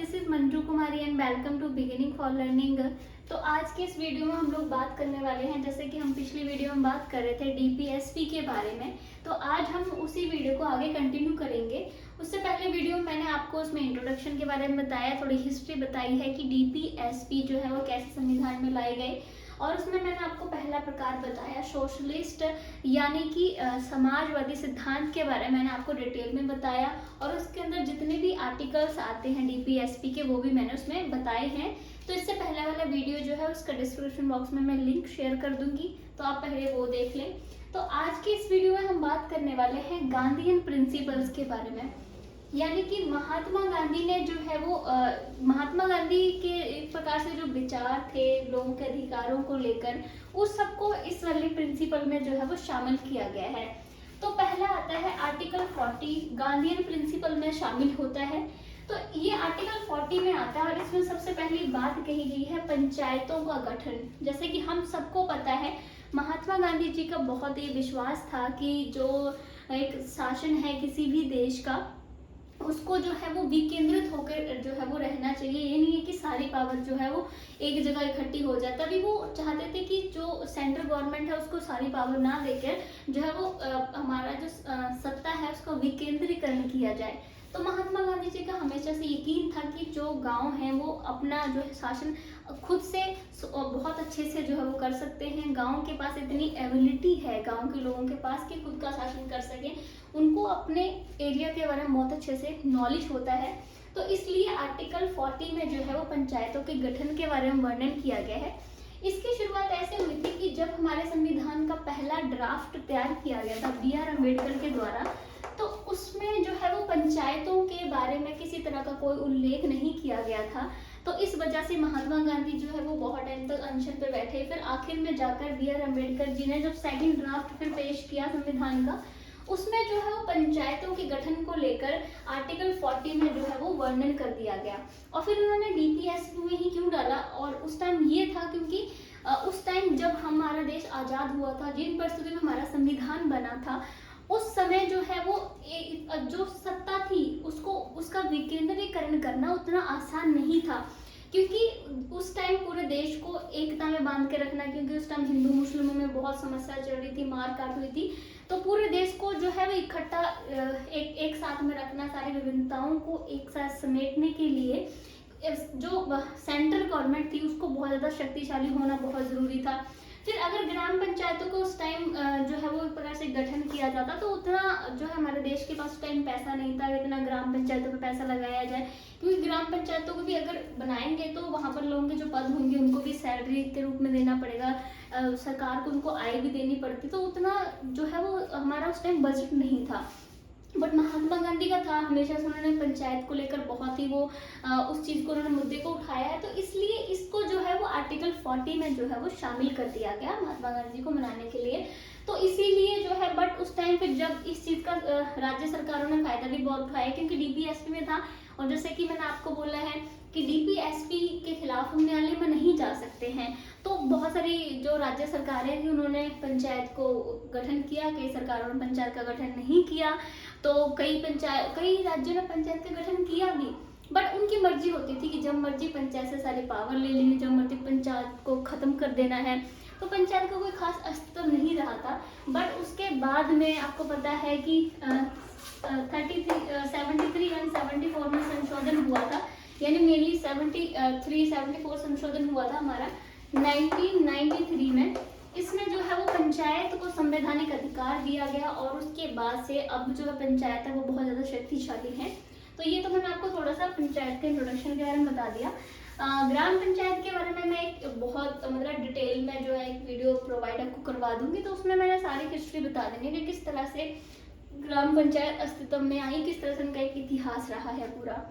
This is Manju Kumari and welcome to beginning for learning. तो आज के इस वीडियो में हम लोग बात करने वाले हैं, जैसे कि हम पिछली वीडियो में बात कर रहे थे डीपीएसपी के बारे में, तो आज हम उसी वीडियो को आगे कंटिन्यू करेंगे। उससे पहले वीडियो में मैंने आपको उसमें इंट्रोडक्शन के बारे में बताया, थोड़ी हिस्ट्री बताई है कि डीपीएसपी जो है वो कैसे संविधान में लाई गई, और उसमें मैंने आपको पहला प्रकार बताया सोशलिस्ट यानी कि समाजवादी सिद्धांत के बारे में मैंने आपको डिटेल में बताया, और उसके अंदर जितने भी आर्टिकल्स आते हैं डीपीएसपी के वो भी मैंने उसमें बताए हैं। तो इससे पहला वाला वीडियो जो है उसका डिस्क्रिप्शन बॉक्स में मैं लिंक शेयर कर दूंगी, तो आप पहले वो देख लें। तो आज के इस वीडियो में हम बात करने वाले हैं गांधीयन प्रिंसिपल्स के बारे में, यानी कि महात्मा गांधी ने जो है वो महात्मा गांधी के एक प्रकार से जो विचार थे लोगों के अधिकारों को लेकर, उस सबको इस वाले प्रिंसिपल में जो है वो शामिल किया गया है। तो पहला आता है आर्टिकल 40 गांधीयन प्रिंसिपल में शामिल होता है। तो ये आर्टिकल 40 में आता है और इसमें सबसे पहली बात कही गई है पंचायतों का गठन। जैसे कि हम सबको पता है महात्मा गांधी जी का बहुत ही विश्वास था कि जो एक शासन है किसी भी देश का, उसको जो है वो विकेंद्रित होकर जो है वो रहना चाहिए। ये नहीं है कि सारी पावर जो है वो एक जगह इकट्ठी हो जाए। तभी वो चाहते थे कि जो सेंट्रल गवर्नमेंट है उसको सारी पावर ना देकर जो है वो हमारा जो सत्ता है उसका विकेंद्रीकरण किया जाए। तो महात्मा गांधी जी का हमेशा से यकीन था कि जो गांव हैं वो अपना जो है शासन खुद से बहुत अच्छे से जो है वो कर सकते हैं। गांव के पास इतनी एबिलिटी है गांव के लोगों के पास कि खुद का शासन कर सकें, उनको अपने एरिया के बारे में बहुत अच्छे से नॉलेज होता है। तो इसलिए आर्टिकल 40 में जो है वो पंचायतों के गठन के बारे में वर्णन किया गया है। इसकी शुरुआत ऐसे हुई थी कि जब हमारे संविधान का पहला ड्राफ्ट तैयार किया गया था बी.आर. अम्बेडकर के द्वारा, तो उसमें जो है वो पंचायतों के बारे में किसी तरह का कोई उल्लेख नहीं किया गया था। तो इस वजह से महात्मा गांधी जो है वो बहुत टाइम तक अनशन पे बैठे। फिर आखिर में जाकर बी.आर. अम्बेडकर जी ने जब सेकंड ड्राफ्ट फिर पेश किया संविधान का, उसमें जो है वो पंचायतों के गठन को लेकर आर्टिकल 40 में जो है वो वर्णन कर दिया गया। और फिर उन्होंने डीपीएसपी में ही क्यों डाला, और उस टाइम ये था क्योंकि उस टाइम जब हमारा देश आज़ाद हुआ था, जिन परिस्थितियों में हमारा संविधान बना था, उस समय जो है वो जो सत्ता थी उसको उसका विकेंद्रीकरण करना उतना आसान नहीं था, क्योंकि उस टाइम पूरे देश को एकता में बांध के रखना, क्योंकि उस टाइम हिंदू मुस्लिमों में बहुत समस्या चल रही थी, मार काट हुई थी। तो पूरे देश को जो है वो इकट्ठा एक साथ में रखना, सारी विभिन्नताओं को एक साथ समेटने के लिए जो सेंट्रल गवर्नमेंट थी उसको बहुत ज़्यादा शक्तिशाली होना बहुत ज़रूरी था। फिर अगर ग्राम पंचायतों को उस टाइम जो है वो एक प्रकार से गठन किया जाता, तो उतना जो है हमारे देश के पास उस टाइम पैसा नहीं था इतना ग्राम पंचायतों पे पैसा लगाया जाए, क्योंकि ग्राम पंचायतों को भी अगर बनाएंगे तो वहाँ पर लोगों के जो पद होंगे उनको भी सैलरी के रूप में देना पड़ेगा, सरकार को उनको आय भी देनी पड़ती, तो उतना जो है वो हमारा उस टाइम बजट नहीं था। बट महात्मा गांधी का था, हमेशा से उन्होंने पंचायत को लेकर बहुत ही वो उस चीज़ को उन्होंने मुद्दे को उठाया है। तो इसलिए इसको जो है वो आर्टिकल 40 में जो है वो शामिल कर दिया गया महात्मा गांधी को मनाने के लिए। तो इसीलिए जो है, बट उस टाइम पे जब इस चीज़ का राज्य सरकारों ने फायदा भी बहुत उठाया, क्योंकि डीपीएसपी में था। और जैसे कि मैंने आपको बोला है कि डीपीएसपी के खिलाफ हम न्यायालय में नहीं जा सकते हैं, तो बहुत सारी जो राज्य सरकारें थी उन्होंने पंचायत को गठन किया, कई सरकारों ने पंचायत का गठन नहीं किया। तो कई राज्यों ने पंचायत का गठन किया भी, बट उनकी मर्जी होती थी कि जब मर्जी पंचायत से सारी पावर ले लेनी, जब मर्जी पंचायत को खत्म कर देना है। तो पंचायत का कोई खास अस्तित्व नहीं रहा था। बट उसके बाद में आपको पता है कि 73 एंड 74 में संशोधन हुआ था, यानी मेनली 74 संशोधन हुआ था हमारा 1993 में। इसमें जो है वो पंचायत को संवैधानिक अधिकार दिया गया, और उसके बाद से अब जो है पंचायत है वो बहुत ज़्यादा शक्तिशाली है। तो ये तो मैंने आपको थोड़ा सा पंचायत के इंट्रोडक्शन के बारे में बता दिया। ग्राम पंचायत के बारे में मैं एक बहुत मतलब डिटेल में जो है एक वीडियो प्रोवाइड आपको करवा दूंगी, तो उसमें मैंने सारी हिस्ट्री बता देंगे कि किस तरह से ग्राम पंचायत अस्तित्व में आई, किस तरह से उनका एक इतिहास रहा है पूरा।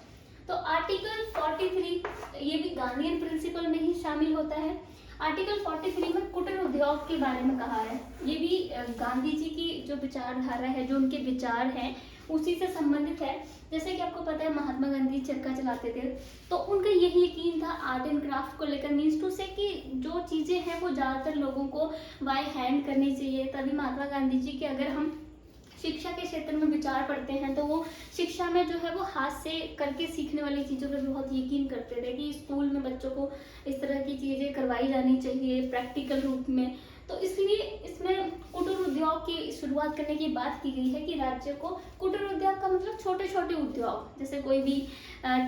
तो आर्टिकल 43 ये भी गांधीयन प्रिंसिपल में ही शामिल होता है। आर्टिकल 43 में कुटीर उद्योग के बारे में कहा है। ये भी गांधी जी की जो विचारधारा है, जो उनके विचार हैं, उसी से संबंधित है। जैसे कि आपको पता है महात्मा गांधी चरखा चलाते थे, तो उनका यही यकीन था आर्ट एंड क्राफ्ट को लेकर, मीन्स टू से कि जो चीज़ें हैं वो ज़्यादातर लोगों को बाय हैंड करनी चाहिए। तभी महात्मा गांधी जी के अगर हम शिक्षा के क्षेत्र में विचार पढ़ते हैं तो वो शिक्षा में जो है वो हाथ से करके सीखने वाली चीज़ों पर बहुत यकीन करते थे कि स्कूल में बच्चों को इस तरह की चीज़ें करवाई जानी चाहिए प्रैक्टिकल रूप में। तो इसलिए इसमें कुटीर उद्योग की शुरुआत करने की बात की गई है कि राज्य को, कुटीर उद्योग का मतलब छोटे छोटे उद्योग, जैसे कोई भी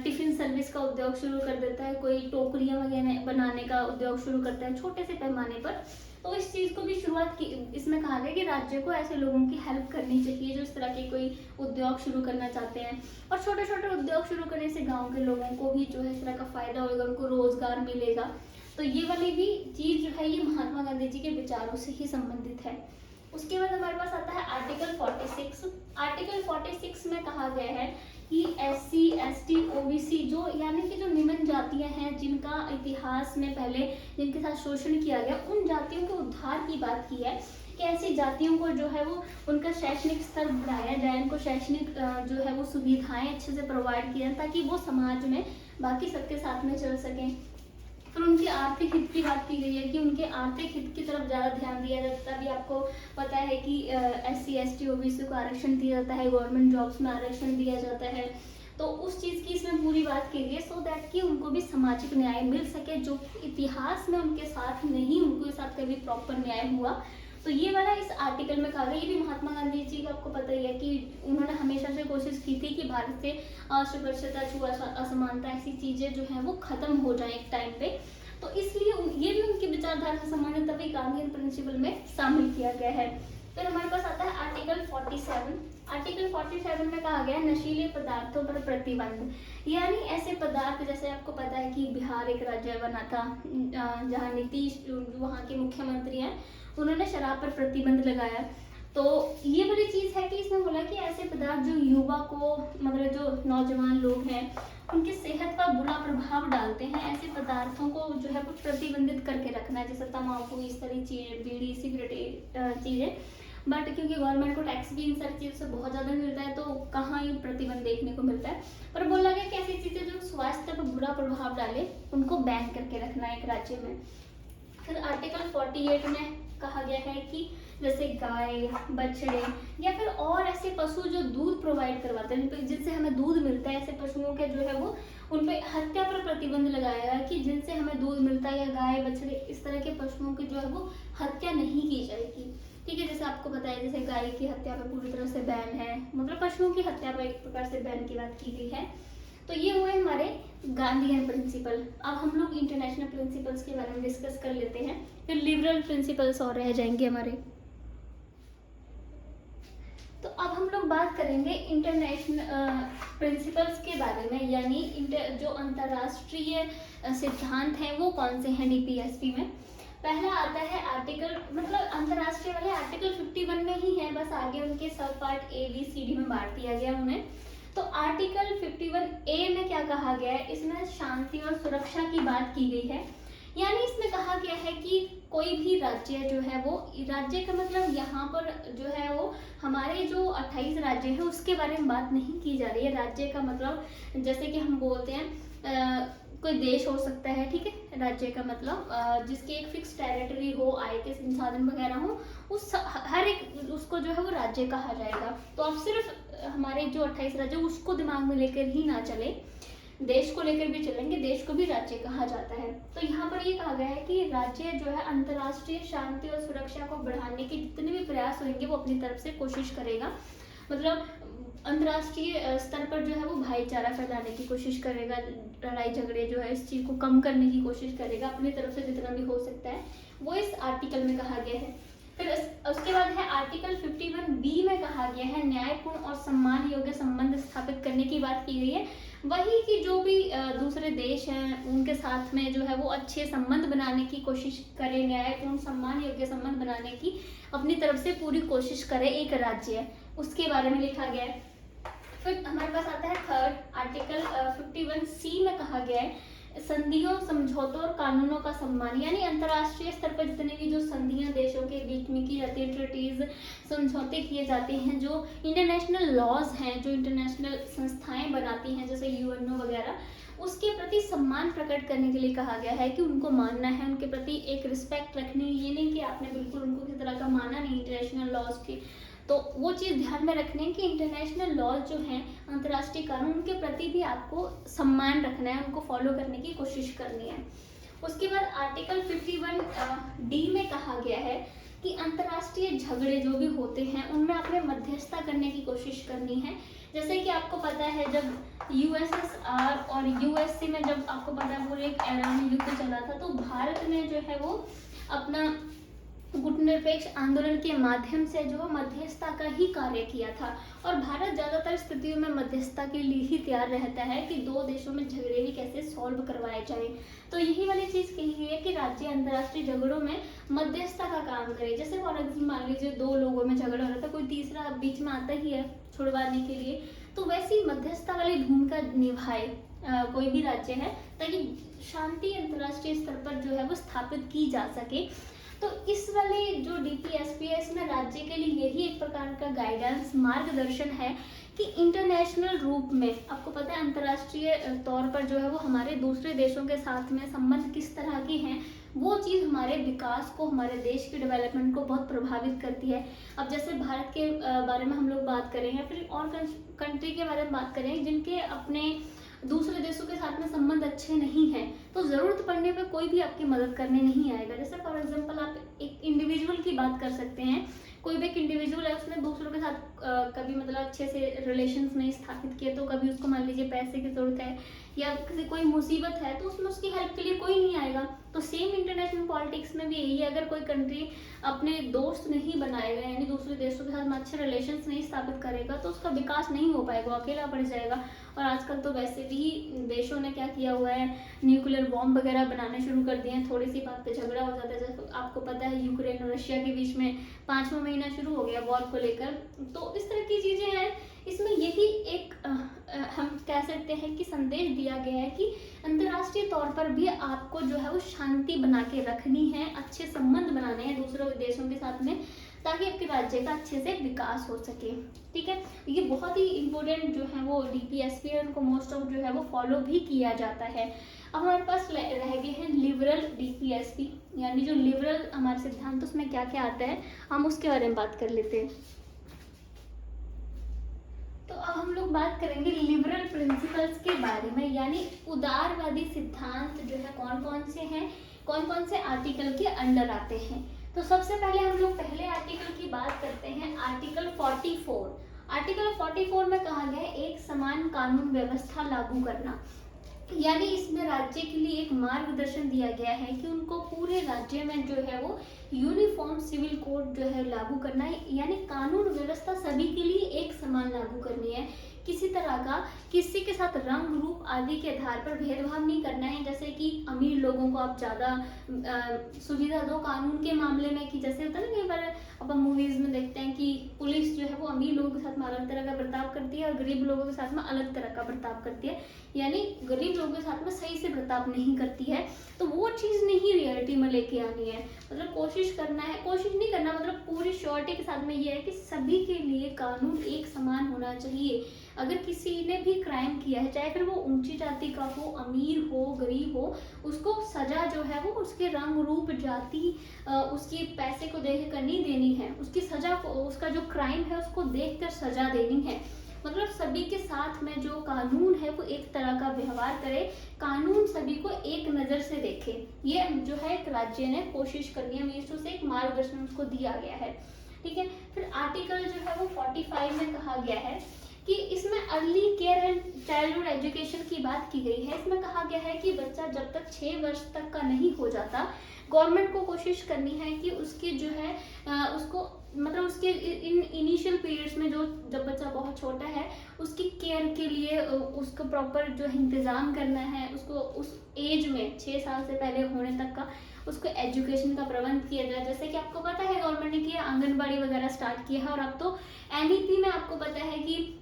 टिफिन सर्विस का उद्योग शुरू कर देता है, कोई टोकरियां वगैरह बनाने का उद्योग शुरू करता है छोटे से पैमाने पर। तो इस चीज़ को भी शुरुआत की, इसमें कहा गया कि राज्य को ऐसे लोगों की हेल्प करनी चाहिए जो इस तरह के कोई उद्योग शुरू करना चाहते हैं। और छोटे छोटे उद्योग शुरू करने से गांव के लोगों को भी जो है इस तरह का फायदा होगा, उनको रोजगार मिलेगा। तो ये वाली भी चीज़ जो है ये महात्मा गांधी जी के विचारों से ही संबंधित है। उसके बाद हमारे पास आता है आर्टिकल 46। आर्टिकल 46 में कहा गया है कि SC ST OBC जो यानी कि जो निम्न जातियां हैं जिनका इतिहास में पहले जिनके साथ शोषण किया गया, उन जातियों के उद्धार की बात की है कि ऐसी जातियों को जो है वो उनका शैक्षणिक स्तर बढ़ाया जाए, उनको शैक्षणिक जो है वो सुविधाएं अच्छे से प्रोवाइड की जाए ताकि वो समाज में बाकी सबके साथ में चल सकें। फिर उनके आर्थिक हित की बात की गई है कि उनके आर्थिक हित की तरफ ज़्यादा ध्यान दिया जाता है। अभी आपको पता है कि SC ST OBC को आरक्षण दिया जाता है, गवर्नमेंट जॉब्स में आरक्षण दिया जाता है। तो उस चीज़ की इसमें पूरी बात की गई है सो दैट कि उनको भी सामाजिक न्याय मिल सके जो इतिहास में उनके साथ नहीं, उनके साथ कभी प्रॉपर न्याय हुआ। तो ये वाला इस आर्टिकल में कहा गया। ये भी महात्मा गांधी जी का आपको पता ही है कि उन्होंने हमेशा से कोशिश की थी कि भारत से अस्पृश्यता, छुआ असमानता ऐसी चीज़ें जो है वो खत्म हो जाए एक टाइम पे। तो इसलिए ये भी उनकी विचारधारा से संबंधित तभी गांधीयन प्रिंसिपल में शामिल किया गया है। फिर हमारे पास आता है आर्टिकल 47। आर्टिकल 47 में कहा गया है नशीले पदार्थों पर प्रतिबंध। यानी ऐसे पदार्थ, जैसे आपको पता है कि बिहार एक राज्य बना था जहाँ नीतीश वहाँ के मुख्यमंत्री हैं, उन्होंने शराब पर प्रतिबंध लगाया। तो ये बड़ी चीज़ है कि इसमें बोला कि ऐसे पदार्थ जो युवा को, मतलब जो नौजवान लोग हैं उनकी सेहत पर बुरा प्रभाव डालते हैं, ऐसे पदार्थों को जो है कुछ प्रतिबंधित करके रखना है, जैसे तम्बाकू, इस तरह चीज़ें, बीड़ी, सिगरेट चीज़ें। बट क्योंकि गवर्नमेंट को टैक्स भी इन सारी चीज़ों से बहुत ज़्यादा मिलता है तो कहाँ ये प्रतिबंध देखने को मिलता है। पर बोला गया कि ऐसी चीज़ें जो स्वास्थ्य पर बुरा प्रभाव डाले उनको बैन करके रखना है एक राज्य में। फिर आर्टिकल 48 में कहा गया है कि जैसे गाय, बछड़े या फिर और ऐसे पशु जो दूध प्रोवाइड करवाते हैं, जिनसे हमें दूध मिलता है, ऐसे पशुओं के जो है वो उन पे हत्या पर प्रतिबंध लगाया है कि जिनसे हमें दूध मिलता है, या गाय, बछड़े, इस तरह के पशुओं की जो है वो हत्या नहीं की जाएगी। ठीक है, जैसे आपको पता है जैसे गाय की हत्या पर पूरी तरह से बैन है, मतलब पशुओं की हत्या पर एक प्रकार से बैन की बात की गई है। तो ये हुए हमारे गांधीयन प्रिंसिपल। अब हम लोग इंटरनेशनल प्रिंसिपल्स के बारे में डिस्कस कर लेते हैं, फिर लिबरल प्रिंसिपल्स और रह जाएंगे हमारे। तो अब हम लोग बात करेंगे इंटरनेशनल प्रिंसिपल्स के बारे में, यानी जो अंतर्राष्ट्रीय सिद्धांत हैं वो कौन से हैं डीपीएसपी में। पहला आता है आर्टिकल, मतलब अंतर्राष्ट्रीय वाले आर्टिकल 51 में ही है, बस आगे उनके सब पार्ट ABCD में बांट दिया गया उन्हें। तो आर्टिकल 51A में क्या कहा गया है, इसमें शांति और सुरक्षा की बात की गई है। यानी इसमें कहा गया है कि कोई भी राज्य जो है वो, राज्य का मतलब यहाँ पर जो है वो हमारे जो 28 राज्य हैं उसके बारे में बात नहीं की जा रही है। राज्य का मतलब जैसे कि हम बोलते हैं कोई देश हो सकता है, ठीक है। राज्य का मतलब जिसके एक फिक्स टेरिटरी हो, आय के संसाधन वगैरह हो, उस हर एक उसको जो है वो राज्य कहा जाएगा। तो आप सिर्फ हमारे जो 28 राज्य उसको दिमाग में लेकर ही ना चले, देश को लेकर भी चलेंगे, देश को भी राज्य कहा जाता है। तो यहाँ पर ये कहा गया है कि राज्य जो है अंतर्राष्ट्रीय शांति और सुरक्षा को बढ़ाने के जितने भी प्रयास होंगे वो अपनी तरफ से कोशिश करेगा। मतलब अंतर्राष्ट्रीय स्तर पर जो है वो भाईचारा फैलाने की कोशिश करेगा, लड़ाई झगड़े जो है इस चीज़ को कम करने की कोशिश करेगा, अपनी तरफ से जितना भी हो सकता है वो इस आर्टिकल में कहा गया है। फिर उसके बाद है आर्टिकल 51B में कहा गया है न्यायपूर्ण और सम्मान योग्य संबंध स्थापित करने की बात की गई है। वही कि जो भी दूसरे देश हैं उनके साथ में जो है वो अच्छे संबंध बनाने की कोशिश करें, न्यायपूर्ण सम्मान योग्य संबंध बनाने की अपनी तरफ से पूरी कोशिश करे एक राज्य, उसके बारे में लिखा गया है। फिर हमारे पास आता है थर्ड आर्टिकल 51C में कहा गया है संधियों, समझौतों और कानूनों का सम्मान। यानी अंतर्राष्ट्रीय स्तर पर जितने भी जो संधियां देशों के बीच में की जाती है, ट्रीटीज, समझौते किए जाते हैं, जो इंटरनेशनल लॉज हैं, जो इंटरनेशनल संस्थाएं बनाती हैं जैसे UNO वगैरह, उसके प्रति सम्मान प्रकट करने के लिए कहा गया है कि उनको मानना है, उनके प्रति एक रिस्पेक्ट रखनी है। ये नहीं कि आपने बिल्कुल उनको किसी तरह का माना नहीं इंटरनेशनल लॉज की, तो वो चीज़ ध्यान में रखने की इंटरनेशनल लॉ जो हैं, अंतर्राष्ट्रीय कानून, उनके प्रति भी आपको सम्मान रखना है, उनको फॉलो करने की कोशिश करनी है। उसके बाद आर्टिकल 51 डी में कहा गया है कि अंतर्राष्ट्रीय झगड़े जो भी होते हैं उनमें आपने मध्यस्थता करने की कोशिश करनी है। जैसे कि आपको पता है जब यूएसएसआर और यूएससी में, जब आपको पता है पूरे एक एरा में युद्ध चला था, तो भारत ने जो है वो अपना गुटनिरपेक्ष आंदोलन के माध्यम से जो मध्यस्थता का ही कार्य किया था। और भारत ज़्यादातर स्थितियों में मध्यस्थता के लिए ही तैयार रहता है कि दो देशों में झगड़े भी कैसे सॉल्व करवाए जाए। तो यही वाली चीज़ कही गई है कि राज्य अंतर्राष्ट्रीय झगड़ों में मध्यस्थता का काम करे। जैसे फॉर एग्जाम्पल मान लीजिए दो लोगों में झगड़ा हो रहा था, कोई तीसरा बीच में आता ही है छुड़वाने के लिए, तो वैसी मध्यस्थता वाली भूमिका निभाए कोई भी राज्य है, ताकि शांति अंतर्राष्ट्रीय स्तर पर जो है वो स्थापित की जा सके। तो इस वाले जो डीपीएसपी है, इसमें राज्य के लिए यही एक प्रकार का गाइडेंस, मार्गदर्शन है कि इंटरनेशनल रूप में, आपको पता है अंतर्राष्ट्रीय तौर पर जो है वो हमारे दूसरे देशों के साथ में संबंध किस तरह के हैं, वो चीज़ हमारे विकास को, हमारे देश के डेवलपमेंट को बहुत प्रभावित करती है। अब जैसे भारत के बारे में हम लोग बात करें या फिर और कंट्री के बारे में बात करें जिनके अपने दूसरे देशों के साथ में संबंध अच्छे नहीं हैं, तो ज़रूरत पड़ने पे कोई भी आपकी मदद करने नहीं आएगा। जैसे फॉर एग्जांपल आप एक इंडिविजुअल की बात कर सकते हैं, कोई भी एक इंडिविजुअल है, उसने दूसरों के साथ कभी मतलब अच्छे से रिलेशंस नहीं स्थापित किए, तो कभी उसको मान लीजिए पैसे की ज़रूरत है या किसी कोई मुसीबत है, तो उसमें उसकी हेल्प के लिए कोई नहीं आएगा। तो सेम इंटरनेशनल पॉलिटिक्स में भी यही है, अगर कोई कंट्री अपने दोस्त नहीं बनाएगा, यानी दूसरे देशों के साथ में अच्छे रिलेशंस नहीं स्थापित करेगा, तो उसका विकास नहीं हो पाएगा, वो अकेला पड़ जाएगा। और आजकल तो वैसे भी देशों ने क्या किया हुआ है, न्यूक्लियर बॉम्ब वगैरह बनाने शुरू कर दिए हैं, थोड़ी सी बात पे झगड़ा हो जाता है। जैसे आपको पता है यूक्रेन और रशिया के बीच में 5वां महीना शुरू हो गया वॉर को लेकर। तो इस तरह की चीज़ें हैं। इसमें यही एक हम कह सकते हैं कि संदेश दिया गया है कि अंतर्राष्ट्रीय तौर पर भी आपको जो है वो शांति बना के रखनी है, अच्छे संबंध बनाने हैं दूसरे देशों के साथ में, ताकि आपके राज्य का अच्छे से विकास हो सके। ठीक है, ये बहुत ही इम्पोर्टेंट जो है वो डीपीएसपी है, उनको मोस्ट ऑफ जो है वो फॉलो भी किया जाता है। अब हमारे पास रह गए हैं लिबरल डीपीएसपी, यानी जो लिबरल हमारे सिद्धांत, उसमें क्या क्या आता है हम उसके बारे में बात कर लेते हैं। तो अब हम लोग बात करेंगे लिबरल प्रिंसिपल्स के बारे में, यानी उदारवादी सिद्धांत जो है कौन कौन से हैं, कौन कौन से आर्टिकल के अंडर आते हैं। तो सबसे पहले हम लोग पहले आर्टिकल की बात करते हैं, आर्टिकल 44। आर्टिकल 44 में कहा गया है एक समान कानून व्यवस्था लागू करना, यानी इसमें राज्य के लिए एक मार्गदर्शन दिया गया है कि उनको पूरे राज्य में जो है वो यूनिफॉर्म सिविल कोड जो है लागू करना है, यानी कानून व्यवस्था सभी के लिए एक समान लागू करनी है। किसी तरह का किसी के साथ रंग रूप आदि के आधार पर भेदभाव नहीं करना है। जैसे कि अमीर लोगों को आप ज़्यादा सुविधा दो कानून के मामले में, कि जैसे होता है ना कई बार अपन मूवीज़ में देखते हैं कि पुलिस जो है वो अमीर लोगों के साथ में अलग तरह का बर्ताव करती है और गरीब लोगों के साथ में अलग तरह का बर्ताव करती है, यानी गरीब लोगों के साथ में सही से बर्ताव नहीं करती है। तो वो चीज़ नहीं रियलिटी में लेके आनी है, मतलब कोशिश करना है, कोशिश नहीं करना मतलब पूरी श्योरिटी के साथ में ये है कि सभी के लिए कानून एक समान होना चाहिए। अगर किसी ने भी क्राइम किया है, चाहे फिर वो ऊंची जाति का हो, अमीर हो, गरीब हो, उसको सजा जो है वो उसके रंग रूप जाति उसके पैसे को देख कर नहीं देनी है, उसकी सजा को, उसका जो क्राइम है उसको देखकर सजा देनी है। मतलब सभी के साथ में जो कानून है वो एक तरह का व्यवहार करे, कानून सभी को एक नज़र से देखे, ये जो है एक राज्य ने कोशिश करनी है, हमेशा से एक मार्गदर्शन उसको दिया गया है। ठीक है, फिर आर्टिकल जो है वो 45 में कहा गया है कि इसमें early care and childhood education की बात की गई है। इसमें कहा गया है कि बच्चा जब तक 6 वर्ष तक का नहीं हो जाता, गवर्नमेंट को कोशिश करनी है कि उसके जो है उसको मतलब उसके इन इनिशियल पीरियड्स में, जो जब बच्चा बहुत छोटा है, उसकी केयर के लिए उसको प्रॉपर जो इंतज़ाम करना है, उसको उस एज में 6 साल से पहले होने तक का उसको एजुकेशन का प्रबंध किया जाए। जैसे कि आपको पता है गवर्नमेंट ने किया, आंगनबाड़ी वगैरह स्टार्ट किया है, और अब तो एनईपी में आपको पता है कि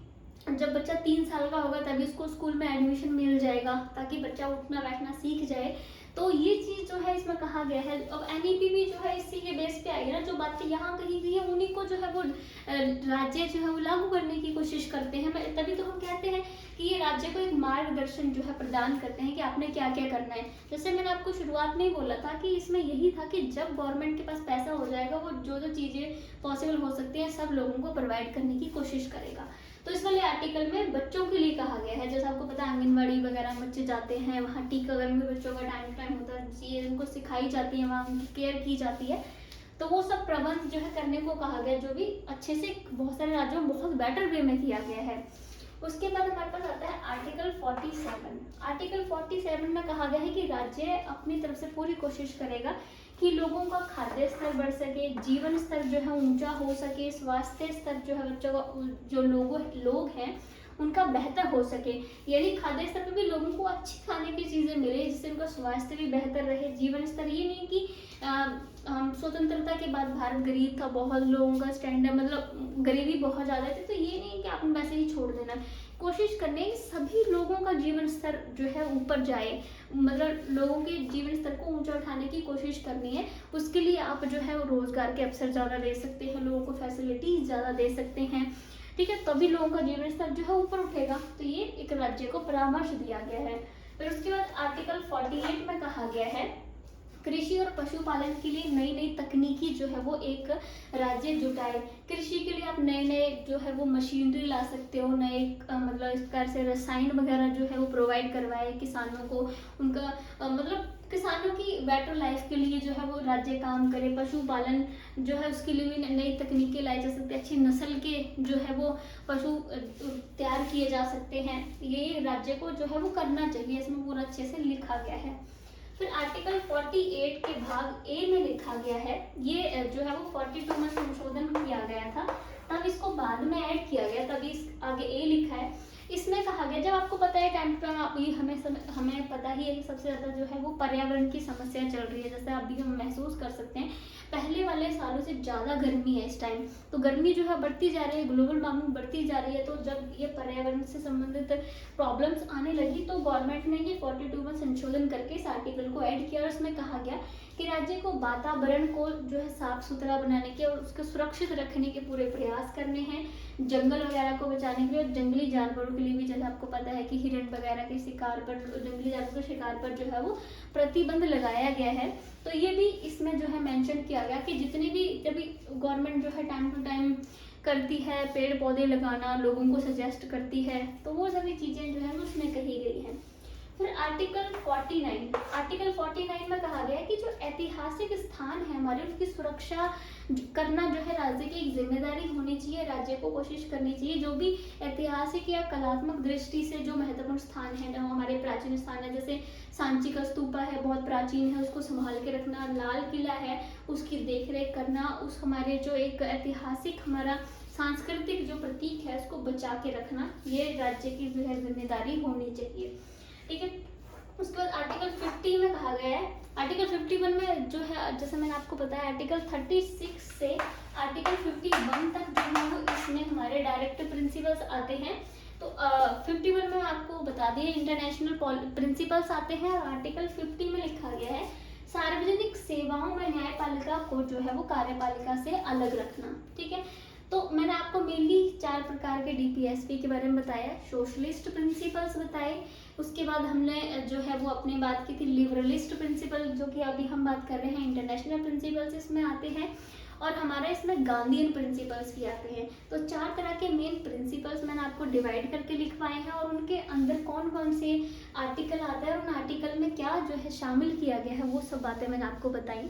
जब बच्चा 3 साल का होगा तभी उसको स्कूल में एडमिशन मिल जाएगा, ताकि बच्चा उठना बैठना सीख जाए। तो ये चीज़ जो है इसमें कहा गया है। अब एनईपी भी जो है इसी के बेस पे आई है ना, जो बातें यहाँ कही गई है उन्हीं को जो है वो राज्य जो है वो लागू करने की कोशिश करते हैं। तभी तो हम कहते हैं कि कि ये राज्य को एक मार्गदर्शन जो है प्रदान करते हैं कि आपने क्या क्या करना है। जैसे मैंने आपको शुरुआत में ही बोला था कि इसमें यही था कि जब गवर्नमेंट के पास पैसा हो जाएगा वो जो जो चीज़ें पॉसिबल हो सकती हैं सब लोगों को प्रोवाइड करने की कोशिश करेगा। तो इस वाले आर्टिकल में बच्चों के लिए कहा गया है, जैसे आपको पता है आंगनबाड़ी वगैरह बच्चे जाते हैं, वहाँ टीकाकरण भी बच्चों का टाइम टू टाइम होता है, चीज़ें उनको सिखाई जाती है, वहाँ उनकी केयर की जाती है। तो वो सब प्रबंध जो है करने को कहा गया, जो भी अच्छे से बहुत सारे राज्यों में बहुत बेटर वे में किया गया है। उसके बाद हमारे पास आता है आर्टिकल 47। आर्टिकल 47 में कहा गया है कि राज्य अपनी तरफ से पूरी कोशिश करेगा कि लोगों का खाद्य स्तर बढ़ सके, जीवन स्तर जो है ऊंचा हो सके, स्वास्थ्य स्तर जो है बच्चों का जो लोग हैं उनका बेहतर हो सके। यानी खाद्य स्तर पर भी लोगों को अच्छी खाने की चीज़ें मिले जिससे उनका स्वास्थ्य भी बेहतर रहे, जीवन स्तर। ये नहीं कि स्वतंत्रता के बाद भारत गरीब था, बहुत लोगों का स्टैंडर्ड मतलब गरीबी बहुत ज़्यादा थी, तो ये नहीं कि आपने वैसे ही छोड़ देना। कोशिश करने की सभी लोगों का जीवन स्तर जो है ऊपर जाए, मतलब लोगों के जीवन स्तर को ऊंचा उठाने की कोशिश करनी है। उसके लिए आप जो है रोजगार के अवसर ज़्यादा दे सकते हैं, लोगों को फैसिलिटीज ज़्यादा दे सकते हैं, ठीक है, तभी लोगों का जीवन स्तर जो है ऊपर उठेगा। तो ये एक राज्य को परामर्श दिया गया है। फिर उसके बाद आर्टिकल 48 में कहा गया है कृषि और पशुपालन के लिए नई नई तकनीकी जो है वो एक राज्य जुटाए। कृषि के लिए आप नए नए जो है वो मशीनरी ला सकते हो, नए मतलब इस प्रकार से रसायन वगैरह जो है वो प्रोवाइड करवाए किसानों को, उनका मतलब किसानों की बेटर लाइफ के लिए जो है वो राज्य काम करे। पशुपालन जो है उसके लिए भी नई तकनीकें लाई जा सकती है, अच्छी नस्ल के जो है वो पशु तैयार किए जा सकते हैं। ये राज्य को जो है वो करना चाहिए, इसमें पूरा अच्छे से लिखा गया है। फिर आर्टिकल 48 के भाग ए में लिखा गया है, ये जो है वो 42 में संशोधन किया गया था, तब इसको बाद में ऐड किया गया, तभी इस आगे ए लिखा है। इसमें कहा गया, जब आपको पता है टाइम टू टाइम आप ये हमें पता ही है कि सबसे ज़्यादा जो है वो पर्यावरण की समस्या चल रही है, जैसे अभी हम महसूस कर सकते हैं पहले वाले सालों से ज़्यादा गर्मी है इस टाइम, तो गर्मी जो है बढ़ती जा रही है, ग्लोबल वार्मिंग बढ़ती जा रही है। तो जब ये पर्यावरण से संबंधित प्रॉब्लम्स आने लगी तो गवर्नमेंट ने ये 42 में संशोधन करके इस आर्टिकल को ऐड किया और उसमें कहा गया कि राज्य को वातावरण को जो है साफ सुथरा बनाने के और उसको सुरक्षित रखने के पूरे प्रयास करने हैं, जंगल वगैरह को बचाने के लिए और जंगली जानवरों के लिए भी, जैसे आपको पता है कि हिरण वगैरह के शिकार पर, जंगली जानवरों के शिकार पर जो है वो प्रतिबंध लगाया गया है। तो ये भी इसमें जो है मेंशन किया गया कि जितनी भी जब गवर्नमेंट जो है टाइम टू टाइम करती है, पेड़ पौधे लगाना लोगों को सजेस्ट करती है, तो वो सभी चीज़ें जो है उसमें कही गई हैं। फिर आर्टिकल 49 में कहा गया है कि जो ऐतिहासिक स्थान है हमारे उसकी सुरक्षा करना जो है राज्य की एक जिम्मेदारी होनी चाहिए, राज्य को कोशिश करनी चाहिए। जो भी ऐतिहासिक या कलात्मक दृष्टि से जो महत्वपूर्ण स्थान है, जो हमारे प्राचीन स्थान है, जैसे सांची का स्तूपा है, बहुत प्राचीन है, उसको संभाल के रखना, लाल किला है उसकी देखरेख करना, उस हमारे जो एक ऐतिहासिक हमारा सांस्कृतिक जो प्रतीक है उसको बचा के रखना, ये राज्य की जो है जिम्मेदारी होनी चाहिए, ठीक है। उसके बाद आर्टिकल 50 में कहा गया है, आर्टिकल 51 में जो है जैसे मैंने आपको बताया आर्टिकल 36 से आर्टिकल 51 तक जो है वो इसमें हमारे डायरेक्ट प्रिंसिपल्स आते हैं। तो 51 में आपको बता दिए इंटरनेशनल प्रिंसिपल्स आते हैं और आर्टिकल 50 में लिखा गया है सार्वजनिक सेवाओं में न्यायपालिका को जो है वो कार्यपालिका से अलग रखना, ठीक है। तो मैंने आपको मेनली 4 प्रकार के डीपीएसपी के बारे में बताया, सोशलिस्ट प्रिंसिपल्स बताए, उसके बाद हमने जो है वो अपनी बात की थी लिबरलिस्ट प्रिंसिपल, जो कि अभी हम बात कर रहे हैं इंटरनेशनल प्रिंसिपल्स इसमें आते हैं, और हमारा इसमें गांधीयन प्रिंसिपल्स भी आते हैं। तो 4 तरह के मेन प्रिंसिपल्स मैंने आपको डिवाइड करके लिखवाए हैं और उनके अंदर कौन कौन से आर्टिकल आता है और उन आर्टिकल में क्या जो है शामिल किया गया है, वो सब बातें मैंने आपको बताई।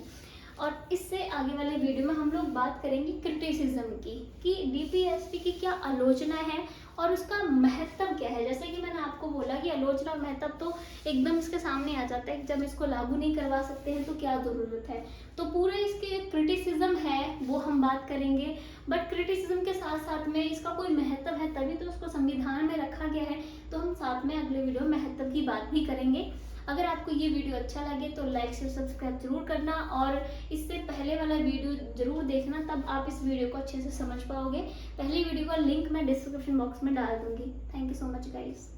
और इससे आगे वाले वीडियो में हम लोग बात करेंगे क्रिटिसिज्म की, कि डीपीएसपी की क्या आलोचना है और उसका महत्व क्या है। जैसे कि मैंने आपको बोला कि आलोचना और महत्व तो एकदम इसके सामने आ जाता है, जब इसको लागू नहीं करवा सकते हैं तो क्या ज़रूरत है। तो पूरे इसके क्रिटिसिज्म है वो हम बात करेंगे, बट क्रिटिसिज्म के साथ साथ में इसका कोई महत्व है तभी तो उसको संविधान में रखा गया है, तो हम साथ में अगले वीडियो में महत्व की बात भी करेंगे। अगर आपको ये वीडियो अच्छा लगे तो लाइक से सब्सक्राइब जरूर करना और इससे पहले वाला वीडियो जरूर देखना, तब आप इस वीडियो को अच्छे से समझ पाओगे। पहली वीडियो का लिंक मैं डिस्क्रिप्शन बॉक्स में डाल दूंगी। Thank you so much guys.